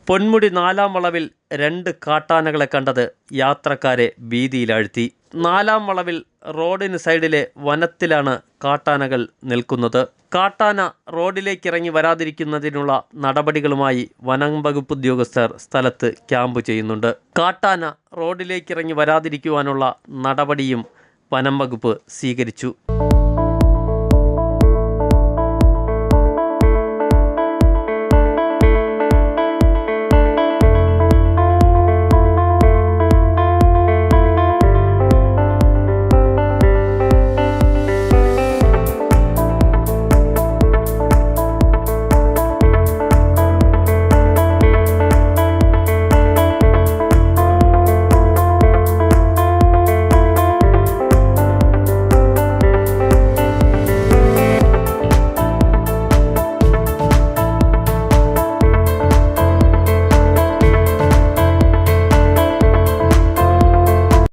പൊന്മുടി 4-ാം വളവിൽ 2 കാട്ടാനകളെ കണ്ടത് യാത്രക്കാരെ ഭീതിയിലാഴ്ത്തി. 4-ാം വളവിൽ റോഡിന് സൈഡിലെ വനത്തിലാണ് കാട്ടാനകൾ നിൽക്കുന്നത്. കാട്ടാന റോഡിലേക്കിറങ്ങി വരാതിരിക്കുന്നതിനുള്ള നടപടികളുമായി വനം വകുപ്പ് ഉദ്യോഗസ്ഥർ സ്ഥലത്ത് ക്യാമ്പ് ചെയ്യുന്നുണ്ട്. കാട്ടാന റോഡിലേക്കിറങ്ങി വരാതിരിക്കുവാനുള്ള നടപടിയും വനം വകുപ്പ് സ്വീകരിച്ചു.